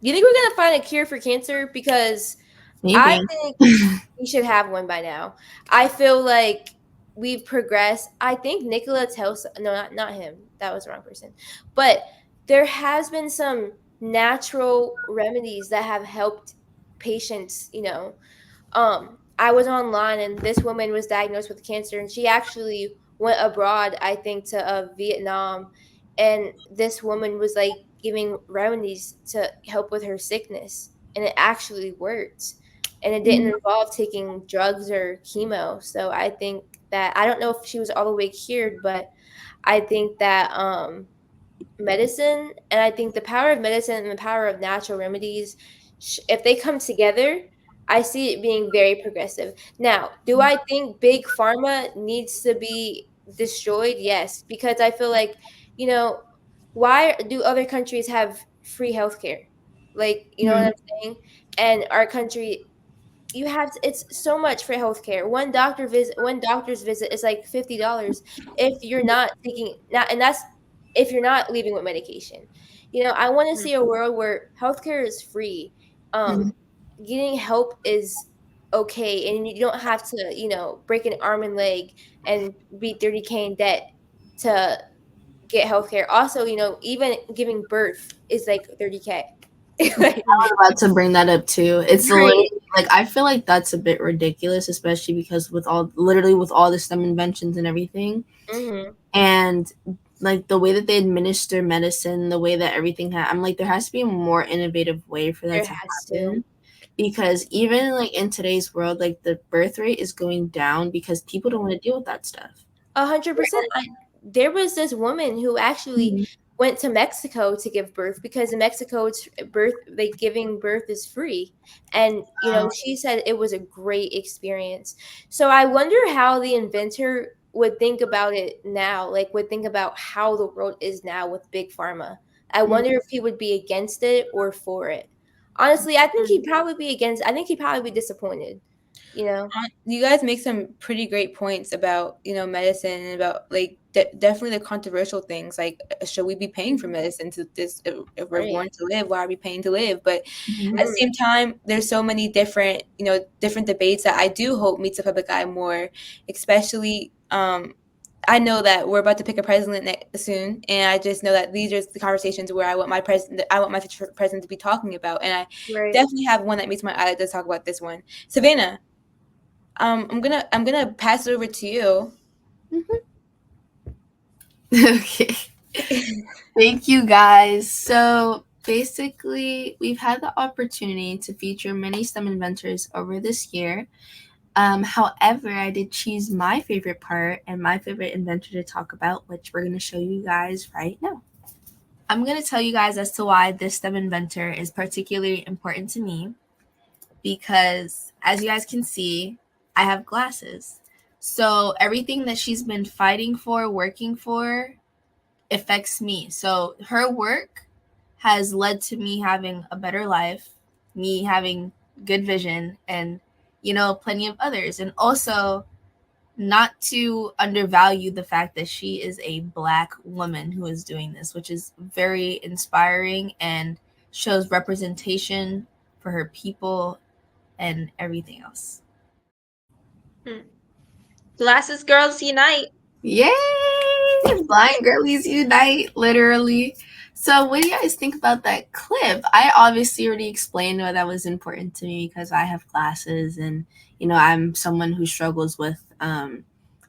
Do you think we're gonna find a cure for cancer? Because I maybe. think we should have one by now. I feel like we've progressed. I think Nikola Tesla. No, not him. That was the wrong person. But there has been some natural remedies that have helped patients. I was online and this woman was diagnosed with cancer, and she actually went abroad, I think, to Vietnam, and this woman was like giving remedies to help with her sickness, and it actually worked, and it didn't involve taking drugs or chemo. So I think that, I don't know if she was all the way cured, but I think that medicine, and I think the power of medicine and the power of natural remedies, if they come together, I see it being very progressive. Now, do I think big pharma needs to be destroyed? Yes, because I feel like, you know, why do other countries have free healthcare? Like, you know what I'm saying? And our country, it's so much for healthcare. One doctor's visit is like $50 if you're not taking not and that's if you're not leaving with medication. I want to see a world where healthcare is free. Getting help is okay, and you don't have to, break an arm and leg and be 30K in debt to get healthcare. Also, even giving birth is like 30K. Like, I was about to bring that up too. It's right. literally like I feel like that's a bit ridiculous, especially because with all the STEM inventions and everything, Mm-hmm. and like the way that they administer medicine, the way that everything I'm like there has to be a more innovative way for that There to has to. happen. Because even like in today's world, like the birth rate is going down because people don't want to deal with that stuff. 100%. There was this woman who actually went to Mexico to give birth, because in Mexico, giving birth is free, and she said it was a great experience. So I wonder how the inventor would think about it now, like would think about how the world is now with big pharma. I wonder if he would be against it or for it. Honestly, I think he'd probably be against. I think he'd probably be disappointed. You know. You guys make some pretty great points about medicine, and about like definitely the controversial things, like should we be paying for medicine to this, if we're Right. born to live, why are we paying to live? But at the Mhm. same time, there's so many different different debates that I do hope meets the public eye more, especially I know that we're about to pick a president soon, and I just know that these are the conversations where I want my future president to be talking about, and I Right. definitely have one that meets my eye to talk about this one. Savannah, I'm gonna pass it over to you. Okay. Thank you guys. So basically, we've had the opportunity to feature many STEM inventors over this year. However, I did choose my favorite part and my favorite inventor to talk about, which we're going to show you guys right now. I'm going to tell you guys as to why this STEM inventor is particularly important to me, because as you guys can see, I have glasses. So everything that she's been fighting for, working for, affects me. So her work has led to me having a better life, me having good vision, and plenty of others. And also not to undervalue the fact that she is a Black woman who is doing this, which is very inspiring and shows representation for her people and everything else. Glasses girls unite. Yay! Blind girlies unite, literally. So, what do you guys think about that clip? I obviously already explained why that was important to me because I have glasses and, I'm someone who struggles with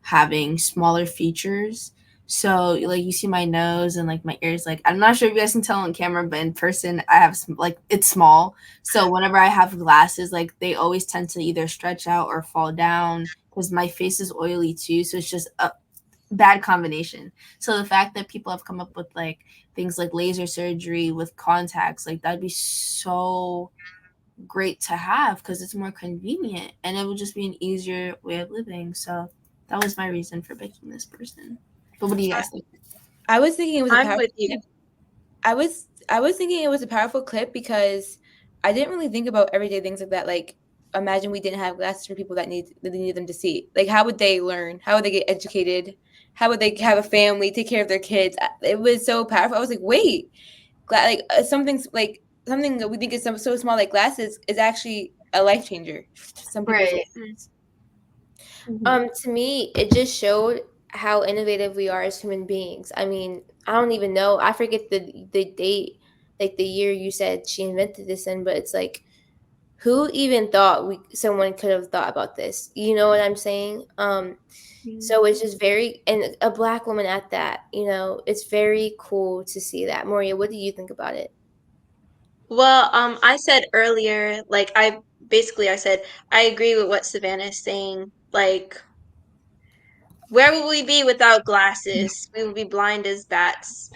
having smaller features. So, like, you see my nose and, like, my ears. Like, I'm not sure if you guys can tell on camera, but in person, I have, like, it's small. So, whenever I have glasses, like, they always tend to either stretch out or fall down because my face is oily too. So, it's just a bad combination. So the fact that people have come up with like things like laser surgery with contacts, like that'd be so great to have because it's more convenient and it would just be an easier way of living. So that was my reason for picking this person. But what do you guys think? I was thinking it was I'm with you. I was thinking it was a powerful clip because I didn't really think about everyday things like that. Like, imagine we didn't have glasses for people that need them to see. Like, how would they learn? How would they get educated? How would they have a family, take care of their kids? It was so powerful. I was like, wait, something that we think is so small like glasses is actually a life changer to some people's Right. lives. To me, it just showed how innovative we are as human beings. I mean, I don't even know. I forget the date, like the year you said she invented this in, but it's like, who even thought someone could have thought about this? You know what I'm saying? So it's just and a Black woman at that. It's very cool to see that. Moria, what do you think about it? Well, I said earlier, like I said I agree with what Savannah is saying. Like, where would we be without glasses? We would be blind as bats.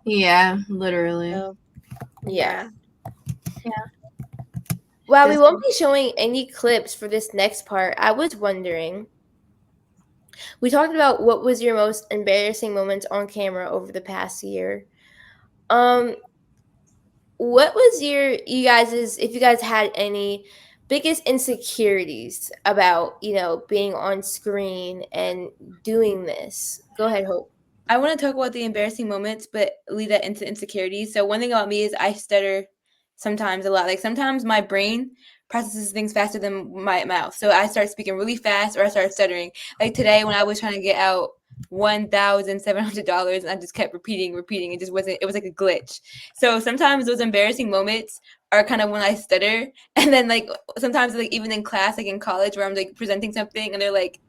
Yeah, literally. So, Yeah. Yeah. While we won't be showing any clips for this next part, I was wondering, we talked about what was your most embarrassing moments on camera over the past year. What was you guys's, if you guys had any biggest insecurities about, being on screen and doing this? Go ahead, Hope. I want to talk about the embarrassing moments, but lead that into insecurities. So one thing about me is I stutter sometimes a lot. Like sometimes my brain processes things faster than my mouth. So I start speaking really fast or I start stuttering. Like today when I was trying to get out $1,700 and I just kept repeating. It was like a glitch. So sometimes those embarrassing moments are kind of when I stutter. And then like sometimes like even in class, like in college where I'm like presenting something and they're like,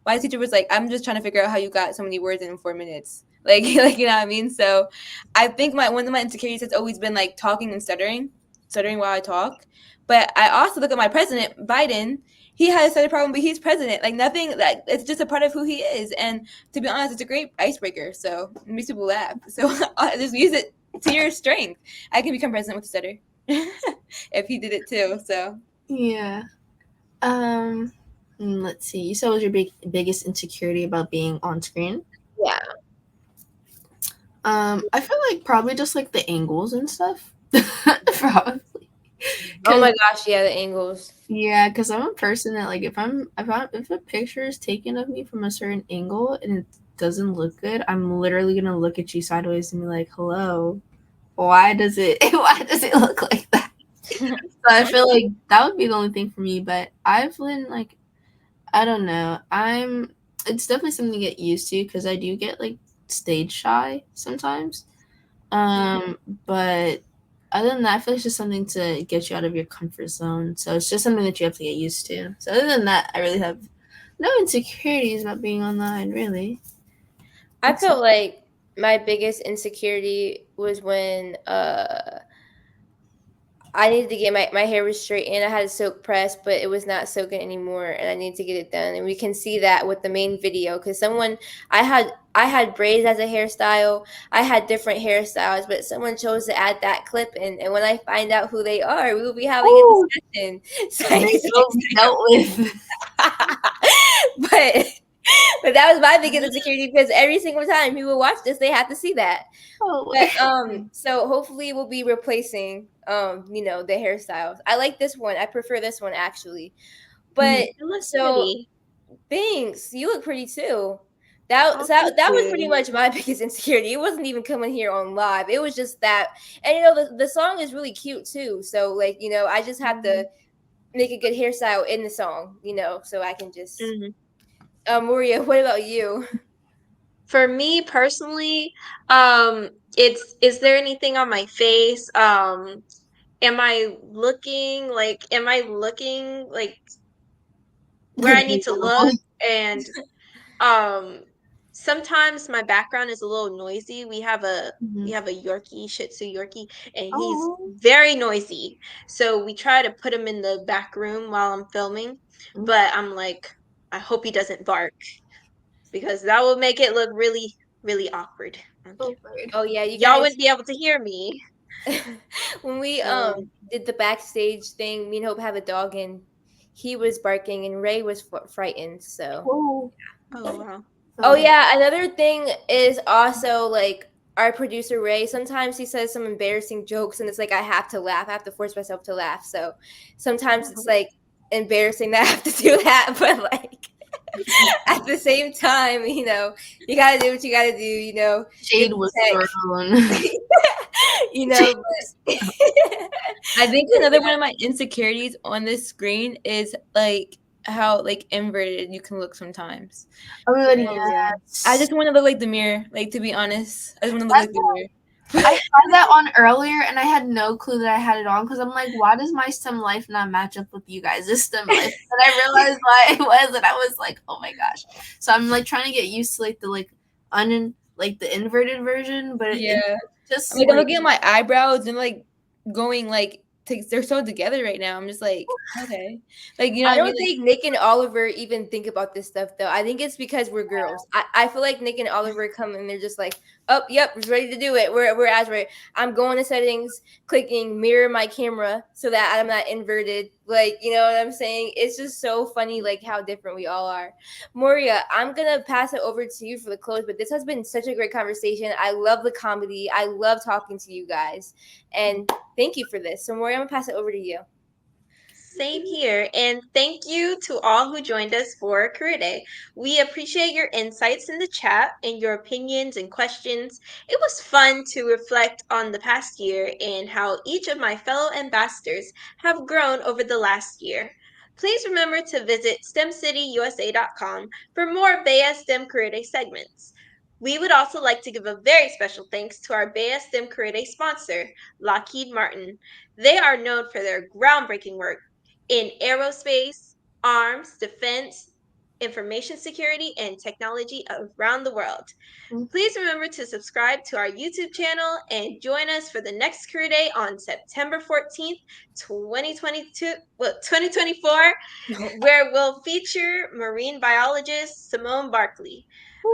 my teacher was like, I'm just trying to figure out how you got so many words in 4 minutes. Like, you know what I mean? So I think one of my insecurities has always been like talking and stuttering while I talk. But I also look at my president, Biden. He has a stutter problem, but he's president. Like nothing, like it's just a part of who he is. And to be honest, it's a great icebreaker. So it makes people laugh. So just use it to your strength. I can become president with a stutter if he did it too. So yeah. Let's see. You said what was your biggest insecurity about being on screen? Yeah. I feel like probably just like the angles and stuff. Probably. Oh my gosh, yeah, the angles. Yeah, because I'm a person that like if a picture is taken of me from a certain angle and it doesn't look good, I'm literally gonna look at you sideways and be like, "Hello, why does it look like that?" So I feel like that would be the only thing for me. But I've been like, I don't know. It's definitely something to get used to because I do get like stage shy sometimes. But other than that, I feel like it's just something to get you out of your comfort zone. So it's just something that you have to get used to. So other than that, I really have no insecurities about being online, really. I felt like my biggest insecurity was when I needed to get my hair was straightened. I had a silk press, but it was not soaking anymore, and I need to get it done. And we can see that with the main video because I had braids as a hairstyle. I had different hairstyles, but someone chose to add that clip, and when I find out who they are, we will be having a discussion. So they will be dealt with. But that was my biggest insecurity because every single time people watch this, they have to see that. But so hopefully we'll be replacing the hairstyles. I like this one. I prefer this one actually. But so Thanks. You look pretty too. That Oh, so that, thank that was pretty you. much my biggest insecurity. It wasn't even coming here on live. It was just that, and you know the song is really cute too. So like I just have to make a good hairstyle in the song, so I can just. Mhm. Maria, what about you? For me personally, it's is there anything on my face? Am I looking like where I need to look? And um sometimes my background is a little noisy. We have a Yorkie, Shih Tzu Yorkie, and he's Oh. very noisy. So we try to put him in the back room while I'm filming, but I'm like, I hope he doesn't bark because that will make it look really, really awkward on Oh, camera. bird. Oh yeah, you Y'all guys. wouldn't be able to hear me. When we So, did the backstage thing, me and Hope have a dog, and he was barking, and Ray was frightened. So. Oh. oh wow. Oh So, yeah, another thing is also like our producer Ray. Sometimes he says some embarrassing jokes, and it's like I have to laugh. I have to force myself to laugh. So sometimes it's like embarrassing that I have to do that, but like at the same time, you gotta do what you gotta do. Give shade the was tech. thrown. But I think another one of my insecurities on this screen is like how like inverted you can look sometimes. Oh my god, Oh yeah. yes. I just want to look like the mirror. Like, to be honest, I just want to look That's like the mirror. I had that on earlier, and I had no clue that I had it on because I'm like, why does my STEM life not match up with you guys' STEM life? And I realized why it was, and I was like, oh my gosh. So I'm like trying to get used to like the like the inverted version, but it Yeah. just I'm like, I'm like looking at my eyebrows and like going like they're so together right now. I'm just like, okay, like I what I don't mean? Like, think Nick and Oliver even think about this stuff though. I think it's because we're girls. I feel like Nick and Oliver come and they're just like, oh, yep, we're ready to do it. Whereas I'm going to settings, clicking mirror my camera so that I'm not inverted. Like, you know what I'm saying? It's just so funny, like how different we all are. Moria, I'm gonna pass it over to you for the close, but this has been such a great conversation. I love the comedy. I love talking to you guys, and thank you for this. So, Moria, I'm gonna pass it over to you. Same here. And thank you to all who joined us for Career Day. We appreciate your insights in the chat and your opinions and questions. It was fun to reflect on the past year and how each of my fellow ambassadors have grown over the last year. Please remember to visit STEMCityUSA.com for more BEYA STEM Career Day segments. We would also like to give a very special thanks to our BEYA STEM Career Day sponsor, Lockheed Martin. They are known for their groundbreaking work in aerospace, arms, defense, information security, and technology around the world. Please remember to subscribe to our YouTube channel and join us for the next Career Day on September 14th, 2024, where we'll feature marine biologist Simone Barkley.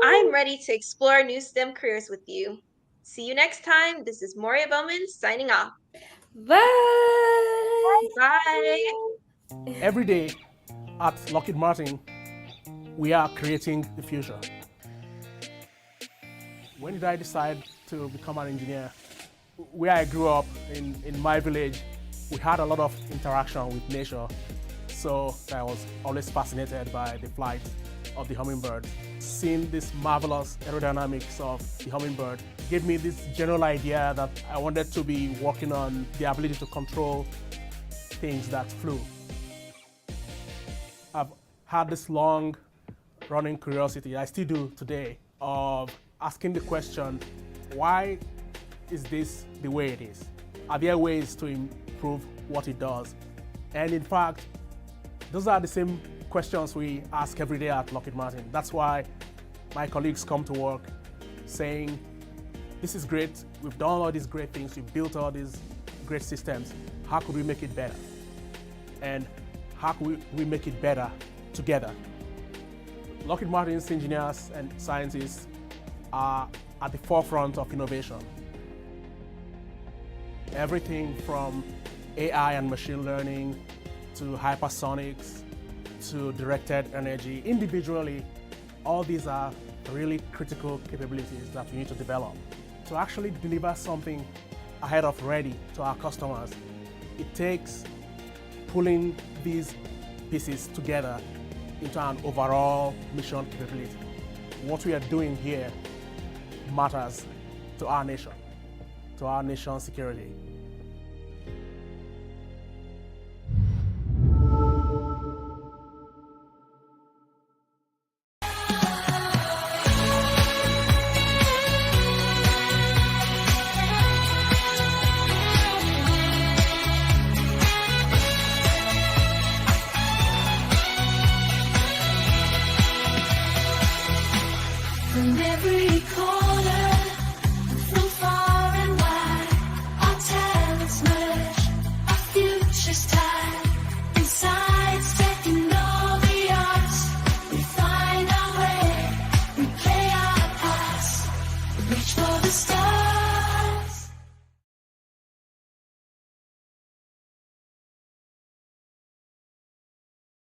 I'm ready to explore new STEM careers with you. See you next time. This is Moria Bowman signing off. Bye. Bye. Every day at Lockheed Martin, we are creating the future. When did I decide to become an engineer? Where I grew up in my village, we had a lot of interaction with nature. So I was always fascinated by the flight of the hummingbird. Seeing this marvelous aerodynamics of the hummingbird gave me this general idea that I wanted to be working on the ability to control things that flew. I've had this long running curiosity, I still do today, of asking the question, why is this the way it is? Are there ways to improve what it does? And in fact, those are the same questions we ask every day at Lockheed Martin. That's why my colleagues come to work saying, this is great, we've done all these great things, we've built all these great systems, how could we make it better? And how could we make it better together? Lockheed Martin's engineers and scientists are at the forefront of innovation. Everything from AI and machine learning to hypersonics to directed energy. Individually, all these are really critical capabilities that we need to develop. To actually deliver something ahead of ready to our customers, it takes pulling these pieces together into an overall mission capability. What we are doing here matters to our nation, to our nation's security. From every corner, from far and wide, our talents merge, our futures tied. In science, tech, and all the arts, we find our way, we play our parts, reach for